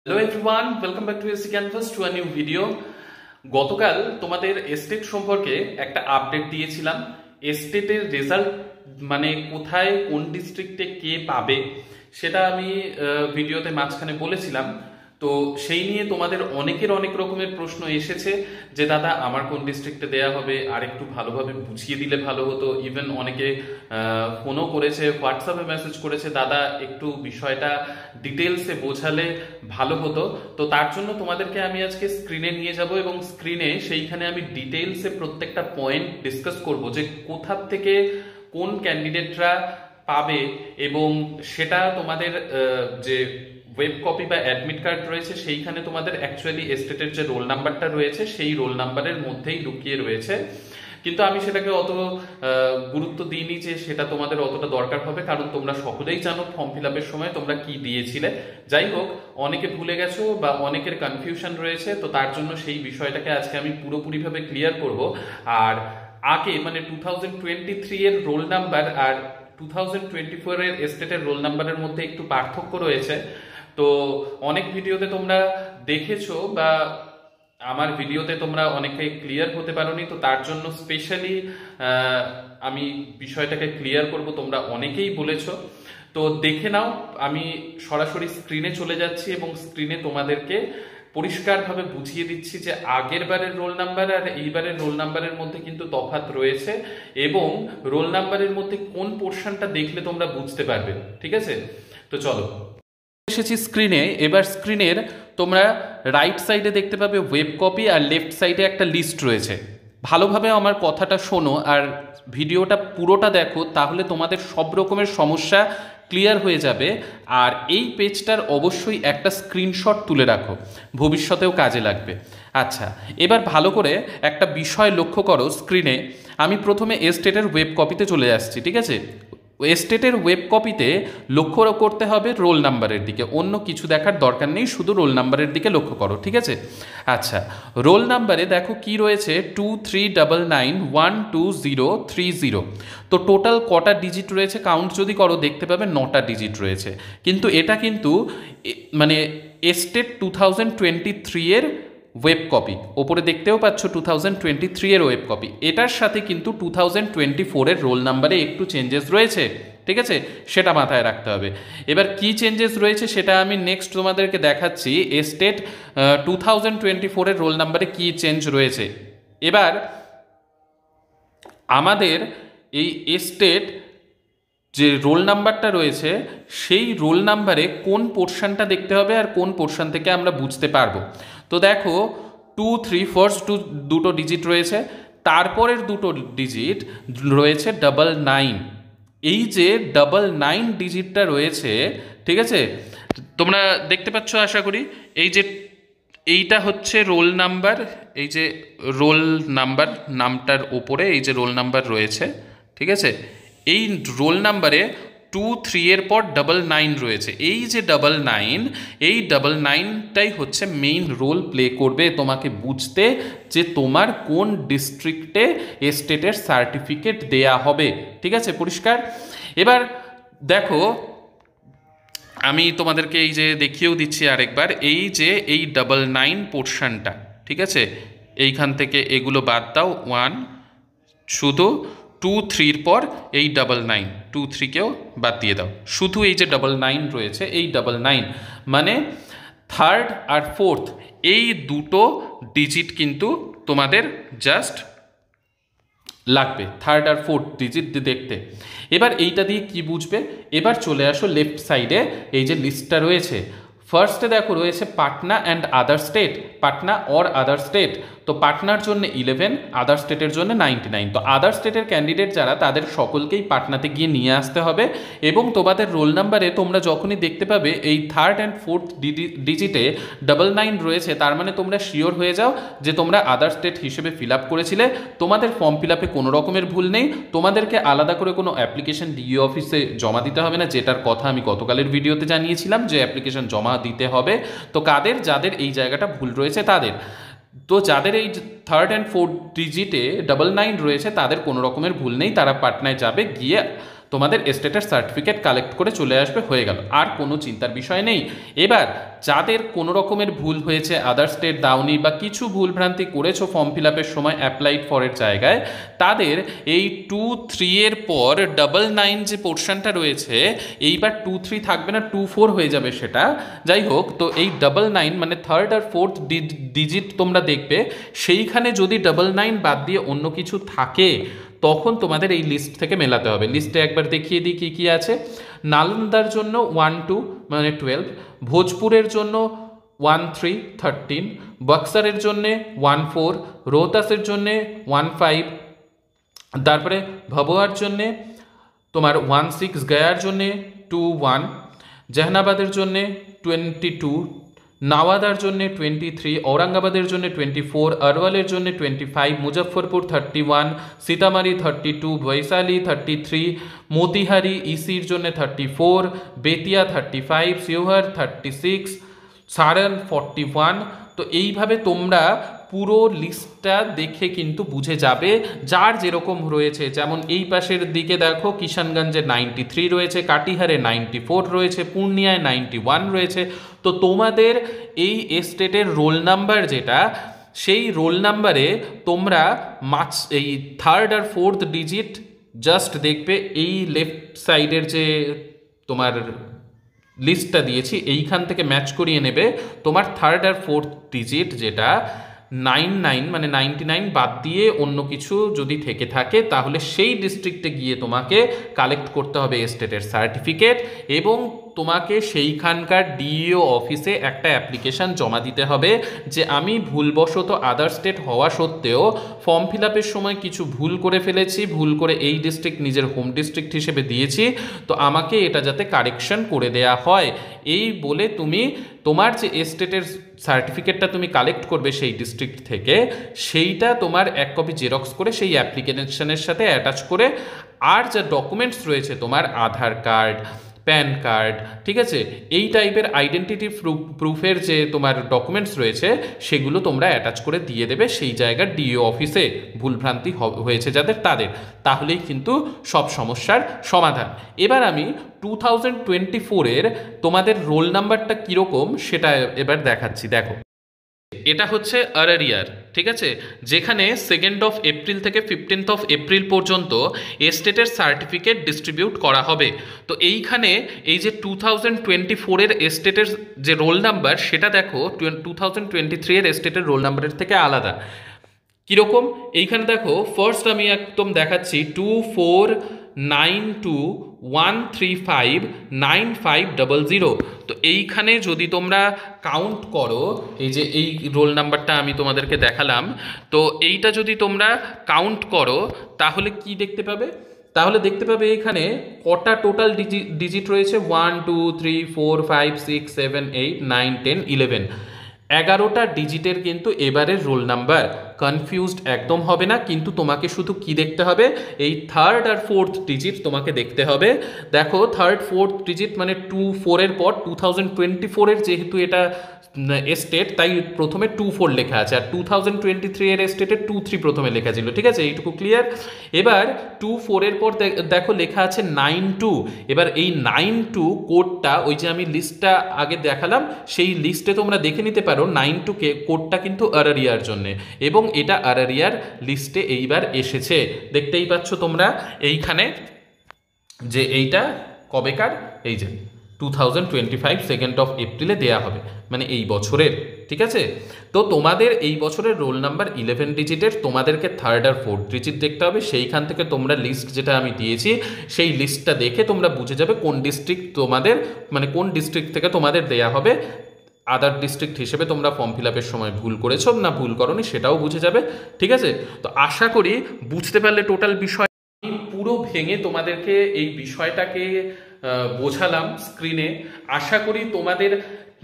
Hello everyone, welcome back to AC canvas to a new video. গতকাল তোমাদের estate সম্পর্কে একটা আপডেট দিয়েছিলাম। এস্টেটের রেজাল্ট মানে কোথায় কোন ডিস্ট্রিক্টে কে পাবে সেটা আমি ভিডিওতে মাঝখানে বলেছিলাম। তো সেই নিয়ে তোমাদের অনেকের অনেক রকমের প্রশ্ন এসেছে যে দাদা আমার কোন ডিস্ট্রিক্টে দেয়া হবে, আর একটু ভালোভাবে বুঝিয়ে দিলে ভালো হতো। ইভেন অনেকে ফোনও করেছে, হোয়াটসঅ্যাপে মেসেজ করেছে, দাদা একটু বিষয়টা ডিটেলসে বোঝালে ভালো হতো। তো তার জন্য তোমাদেরকে আমি আজকে স্ক্রিনে নিয়ে যাব এবং স্ক্রিনে সেইখানে আমি ডিটেলসে প্রত্যেকটা পয়েন্ট ডিসকাস করব যে কোথা থেকে কোন ক্যান্ডিডেটরা পাবে, এবং সেটা তোমাদের যে ওয়েব কপি বা অ্যাডমিট কার্ড রয়েছে সেইখানে তোমাদের অ্যাকচুয়ালি এস্টেটের যে রোল নাম্বারটা রয়েছে সেই রোল নাম্বারের মধ্যেই লুকিয়ে রয়েছে। কিন্তু আমি সেটাকে অত গুরুত্ব দিইনি যে সেটা তোমাদের অতটা দরকার হবে, কারণ তোমরা সকলেই জানো ফর্ম ফিল আপের সময় তোমরা কি দিয়েছিলে। যাই হোক, অনেকে ভুলে গেছো বা অনেকের কনফিউশন রয়েছে, তো তার জন্য সেই বিষয়টাকে আজকে আমি পুরোপুরিভাবে ক্লিয়ার করব। আর আগে মানে 2023 এর রোল নাম্বার আর 2024 এর এস্টেটের রোল নাম্বারের মধ্যে একটু পার্থক্য রয়েছে। তো অনেক ভিডিওতে তোমরা দেখেছো বা আমার ভিডিওতে তোমরা অনেকে ক্লিয়ার হতে পারোনি, তো তার জন্য স্পেশালি আমি বিষয়টাকে ক্লিয়ার করব। তোমরা অনেকেই বলেছো, তো দেখে নাও। আমি সরাসরি স্ক্রিনে চলে যাচ্ছি এবং স্ক্রিনে তোমাদেরকে পরিষ্কারভাবে বুঝিয়ে দিচ্ছি যে আগের বারের রোল নাম্বার আর এইবারের রোল নাম্বারের মধ্যে কিন্তু তফাৎ রয়েছে, এবং রোল নাম্বারের মধ্যে কোন পোর্শনটা দেখলে তোমরা বুঝতে পারবে। ঠিক আছে, তো চলো এসেছি স্ক্রিনে। এবার স্ক্রিনের তোমরা রাইট সাইডে দেখতে পাবে ওয়েব কপি, আর লেফট সাইডে একটা লিস্ট রয়েছে। ভালোভাবে আমার কথাটা শোনো আর ভিডিওটা পুরোটা দেখো, তাহলে তোমাদের সব রকমের সমস্যা ক্লিয়ার হয়ে যাবে। আর এই পেজটার অবশ্যই একটা স্ক্রিনশট তুলে রাখো, ভবিষ্যতেও কাজে লাগবে। আচ্ছা, এবার ভালো করে একটা বিষয় লক্ষ্য করো স্ক্রিনে। আমি প্রথমে এস্টেটের ওয়েব কপিতে চলে আসছি, ঠিক আছে? এস্টেটের ওয়েব কপিতে লক্ষ্য করতে হবে রোল নাম্বারের দিকে, অন্য কিছু দেখার দরকার নেই, শুধু রোল নাম্বারের দিকে লক্ষ্য করো, ঠিক আছে? আচ্ছা, রোল নাম্বারে দেখো কি রয়েছে, 2399120330। তো টোটাল কটা ডিজিট রয়েছে কাউন্ট যদি করো দেখতে পাবে 9টা ডিজিট রয়েছে। কিন্তু এটা কিন্তু মানে এস্টেট 2023 এর ওয়েব কপি, ওপরে দেখতেও পাচ্ছ 2023 এর ওয়েব কপি। এটার সাথে কিন্তু 2024 এর রোল নাম্বারে একটু চেঞ্জেস রয়েছে, ঠিক আছে? সেটা মাথায় রাখতে হবে। এবার কি চেঞ্জেস রয়েছে সেটা আমি নেক্সট তোমাদেরকে দেখাচ্ছি। এস্টেট 2024 এর রোল নাম্বারে কি চেঞ্জ রয়েছে। এবার আমাদের এই এস্টেট যে রোল নাম্বারটা রয়েছে সেই রোল নাম্বারে কোন পোর্শনটা দেখতে হবে আর কোন পোর্শন থেকে আমরা বুঝতে পারবো। তো দেখো 2 3 ফার্স্ট দুটো ডিজিট রয়েছে, তারপরের দুটো ডিজিট রয়েছে 99। এই যে 99 ডিজিটটা রয়েছে, ঠিক আছে, তোমরা দেখতে পাচ্ছ আশা করি। এই যে এইটা হচ্ছে রোল নাম্বার, এই যে রোল নাম্বার নামটার ওপরে এই যে রোল নাম্বার রয়েছে, ঠিক আছে? এই রোল নাম্বারে 2 3 এর পর 99 রয়েছে। এই যে 99, এই 99টাই হচ্ছে মেইন রোল প্লে করবে তোমাকে বুঝতে যে তোমার কোন ডিস্ট্রিক্টে এস্টেটের সার্টিফিকেট দেয়া হবে, ঠিক আছে? পরিষ্কার? এবার দেখো আমি তোমাদেরকে এই যে দেখিয়েও দিচ্ছি আরেকবার, এই যে এই 99 পোর্শনটা, ঠিক আছে? এইখান থেকে এগুলো বাদ দাও, 1 শুধু 2 3 পর এই 99, 2 3কেও বাদ দিয়ে দাও, শুধু এই যে 99 রয়েছে, এই 99 মানে থার্ড আর ফোর্থ এই দুটো ডিজিট কিন্তু তোমাদের জাস্ট লাগবে, থার্ড আর ফোর্থ ডিজিট দেখতে। এবার এইটা দিয়ে কি বুঝবে? এবার চলে আসো লেফট সাইডে, এই যে লিস্টটা রয়েছে। ফার্স্টে দেখো রয়েছে Patna and other state, Patna or other state. তো পাটনার জন্য 11, আদার স্টেটের জন্য 99। তো আদার স্টেটের ক্যান্ডিডেট যারা, তাদের সকলকেই পাটনাতে গিয়ে নিয়ে আসতে হবে। এবং তোমাদের রোল নাম্বারে তোমরা যখনই দেখতে পাবে এই থার্ড অ্যান্ড ফোর্থ ডিজিটে 99 রয়েছে, তার মানে তোমরা শিওর হয়ে যাও যে তোমরা আদার স্টেট হিসেবে ফিল আপ করেছিলে। তোমাদের ফর্ম ফিল আপে কোনো রকমের ভুল নেই, তোমাদেরকে আলাদা করে কোনো অ্যাপ্লিকেশন ডিইও অফিসে জমা দিতে হবে না, যেটার কথা আমি গতকালের ভিডিওতে জানিয়েছিলাম যে অ্যাপ্লিকেশন জমা দিতে হবে। তো কাদের, যাদের এই জায়গাটা ভুল রয়েছে তাদের, তো যাদের এই থার্ড অ্যান্ড ফোর্থ ডিজিটে 99 রয়েছে তাদের কোনো রকমের ভুল নেই, তারা পাটনায় যাবে, গিয়ে তোমাদের স্টেটের সার্টিফিকেট কালেক্ট করে চলে আসবে, হয়ে গেল, আর কোনো চিন্তার বিষয় নেই। এবার যাদের কোনো রকমের ভুল হয়েছে, আদার স্টেট দাওনি বা কিছু ভুলভ্রান্তি করেছো ফর্ম ফিল আপের সময় অ্যাপ্লাইড ফরের জায়গায়, তাদের এই 2-3 এর পর 99 যে পোর্শনটা রয়েছে, এইবার 2-3 থাকবে না, 2-4 হয়ে যাবে সেটা। যাই হোক, তো এই 99 মানে থার্ড আর ফোর্থ ডিজিট তোমরা দেখবে, সেইখানে যদি 99 বাদ দিয়ে অন্য কিছু থাকে তখন তোমাদের এই লিস্ট থেকে মেলাতে হবে। লিস্টে একবার দেখিয়ে দিই কী কী আছে। নালন্দার জন্য 1-2 মানে 12, ভোজপুরের জন্য 1-3 13, বক্সারের জন্যে 1-4, রোহতাসের জন্যে 1-5, তারপরে ভভুয়ার জন্যে তোমার 1-6, গয়ার জন্যে 2-1, জাহানাবাদের জন্যে 22, নাওয়াদার জন্যে 23, ঔরঙ্গাবাদের জন্যে 24, আরওয়ালের জন্যে 25, মুজফ্ফরপুর 31, সীতামারি 32, বৈশালী 33, মোতিহারি ইসির জন্যে 34, বেতিয়া 35, শিওহর 36, সারন 41। তো এইভাবে তোমরা পুরো লিস্টটা দেখে কিন্তু বুঝে যাবে যার যেরকম রয়েছে। যেমন এই পাশের দিকে দেখো কিষানগঞ্জে 93 রয়েছে, কাটিহারে 94 রয়েছে, পূর্ণিয়ায় 91 রয়েছে। তো তোমাদের এই স্টেটের রোল নাম্বার যেটা, সেই রোল নাম্বারে তোমরা এই থার্ড আর ফোর্থ ডিজিট জাস্ট দেখবে এই লেফট সাইডের যে তোমার লিস্টটা দিয়েছি এইখান থেকে ম্যাচ করিয়ে নেবে। তোমার থার্ড আর ফোর্থ ডিজিট যেটা 99 মানে 99 বাদ দিয়ে অন্য কিছু যদি থেকে থাকে, তাহলে সেই ডিস্ট্রিক্টে গিয়ে তোমাকে কালেক্ট করতে হবে স্টেটের সার্টিফিকেট, এবং তোমাকে সেইখানকার ডিইও অফিসে একটা অ্যাপ্লিকেশান জমা দিতে হবে যে আমি ভুলবশত আদার স্টেট হওয়া সত্ত্বেও ফর্ম ফিল আপের সময় কিছু ভুল করে ফেলেছি, ভুল করে এই ডিস্ট্রিক্ট নিজের হোম ডিস্ট্রিক্ট হিসেবে দিয়েছি, তো আমাকে এটা যাতে কারেকশন করে দেয়া হয়। এই বলে তুমি তোমার যে স্টেটের সার্টিফিকেটটা তুমি কালেক্ট করবে সেই ডিস্ট্রিক্ট থেকে, সেইটা তোমার এক কপি জেরক্স করে সেই অ্যাপ্লিকেশনের সাথে অ্যাটাচ করে, আর যা ডকুমেন্টস রয়েছে তোমার আধার কার্ড, প্যান কার্ড, ঠিক আছে, এই টাইপের আইডেন্টিটি প্রুফের যে তোমার ডকুমেন্টস রয়েছে সেগুলো তোমরা অ্যাটাচ করে দিয়ে দেবে সেই জায়গার ডিও অফিসে, ভুলভ্রান্তি হয়েছে যাদের তাদের, তাহলেই কিন্তু সব সমস্যার সমাধান। এবার আমি 2024-এর তোমাদের রোল নাম্বারটা কীরকম সেটা এবার দেখাচ্ছি। দেখো, এটা হচ্ছে আরারিয়ার, ঠিক আছে, যেখানে 2 এপ্রিল থেকে 15 এপ্রিল পর্যন্ত স্টেটের সার্টিফিকেট ডিস্ট্রিবিউট করা হবে। তো এইখানে এই যে 2024-এর স্টেটের যে রোল নাম্বার সেটা দেখো 2023-এর স্টেটের রোল নাম্বারের থেকে আলাদা। কীরকম, এইখানে দেখো ফার্স্ট আমি একদম দেখাচ্ছি 2492135950। তো এইখানে যদি তোমরা কাউন্ট করো, এই যে এই রোল নাম্বারটা আমি তোমাদেরকে দেখালাম, তো এইটা যদি তোমরা কাউন্ট করো তাহলে কি দেখতে পাবে? তাহলে দেখতে পাবে এখানে কটা টোটাল ডিজিট রয়েছে, 1 2 3 4 5 6 7 8 9 10 11, 11টা ডিজিটের কিন্তু এবারের রোল নাম্বার। কনফিউজড একদম হবে না, কিন্তু তোমাকে শুধু কি দেখতে হবে, এই থার্ড আর ফোর্থ ডিজিট তোমাকে দেখতে হবে। দেখো থার্ড ফোর্থ ডিজিট মানে 2-4-এর পর 2024-এর যেহেতু এটা স্টেট, তাই প্রথমে 2-4 লেখা আছে, আর 2023-এর স্টেটে 2-3 প্রথমে লেখা ছিল, ঠিক আছে, এইটুকু ক্লিয়ার। এবার 2-4-এর পর দেখো লেখা আছে 9-2। এবার এই 9-2 কোডটা, ওই যে আমি লিস্টটা আগে দেখালাম সেই লিস্টে তোমরা দেখে নিতে পারো, 9-2 কোডটা কিন্তু আরারিয়ার জন্য, এবং এটা আরারিয়ার লিস্টে এইবার এসেছে। দেখতেই পাচ্ছ তোমরা এইখানে যে এইটা কবেকার, এই যে 2025 2 এপ্রিলে দেয়া হবে, মানে এই বছরের, ঠিক আছে। তো তোমাদের এই বছরের রোল নাম্বার 11 ডিজিটের, তোমাদেরকে থার্ড আর ফোর্থ ডিজিট দেখতে হবে। সেইখান থেকে তোমরা লিস্ট যেটা আমি দিয়েছি সেই লিস্টটা দেখে তোমরা বুঝে যাবে কোন ডিস্ট্রিক্ট তোমাদের, মানে কোন ডিস্ট্রিক্ট থেকে তোমাদের দেয়া হবে। আদার ডিস্ট্রিক্ট হিসেবে তোমরা ফর্ম ফিল আপের সময় ভুল করেছো না ভুল করোনি সেটাও বুঝে যাবে, ঠিক আছে। তো আশা করি বুঝতে পারলে টোটাল বিষয়। আমি পুরো ভেঙে তোমাদেরকে এই বিষয়টাকে বোঝালাম স্ক্রিনে। আশা করি তোমাদের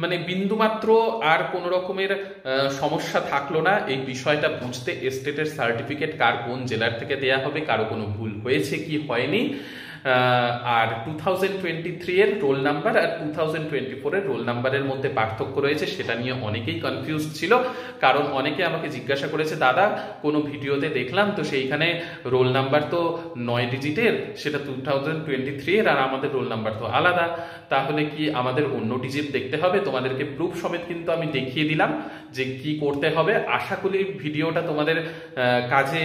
মানে বিন্দুমাত্র আর কোনো রকমের সমস্যা থাকলো না এই বিষয়টা বুঝতে। স্টেটের সার্টিফিকেট কার কোন জেলার থেকে দেয়া হবে, কারো কোনো ভুল হয়েছে কি হয়নি, আর 2023 এর রোল নাম্বার আর 2024 এর রোল নাম্বারের মধ্যে পার্থক্য রয়েছে, সেটা নিয়ে অনেকেই কনফিউজ ছিল। কারণ অনেকে আমাকে জিজ্ঞাসা করেছে, দাদা কোনো ভিডিওতে দেখলাম তো সেইখানে রোল নাম্বার তো 9 ডিজিটের, সেটা 2023 এর, আর আমাদের রোল নাম্বার তো আলাদা, তাহলে কি আমাদের অন্য ডিজিট দেখতে হবে? তোমাদেরকে প্রুফ সমেত কিন্তু আমি দেখিয়ে দিলাম যে কি করতে হবে। আশা করি ভিডিওটা তোমাদের কাজে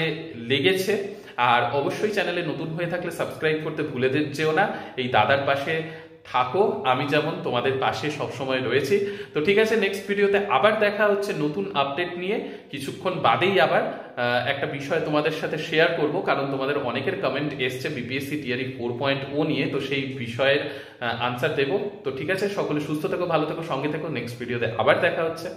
লেগেছে। আর অবশ্যই চ্যানেলে নতুন হয়ে থাকলে সাবস্ক্রাইব করতে ভুলে যেও না। এই দাদার পাশে থাকো, আমি যেমন তোমাদের পাশে সবসময় রয়েছি। তো ঠিক আছে, নেক্সট ভিডিওতে আবার দেখা হচ্ছে নতুন আপডেট নিয়ে। কিছুক্ষণ বাদেই আবার একটা বিষয় তোমাদের সাথে শেয়ার করব, কারণ তোমাদের অনেকের কমেন্ট এসছে বিপিএসসি টিআরই 4.0 নিয়ে, তো সেই বিষয়ের আনসার দেব। তো ঠিক আছে, সকলে সুস্থ থেকো, ভালো থেকো, সঙ্গে থেকো। নেক্সট ভিডিওতে আবার দেখা হচ্ছে।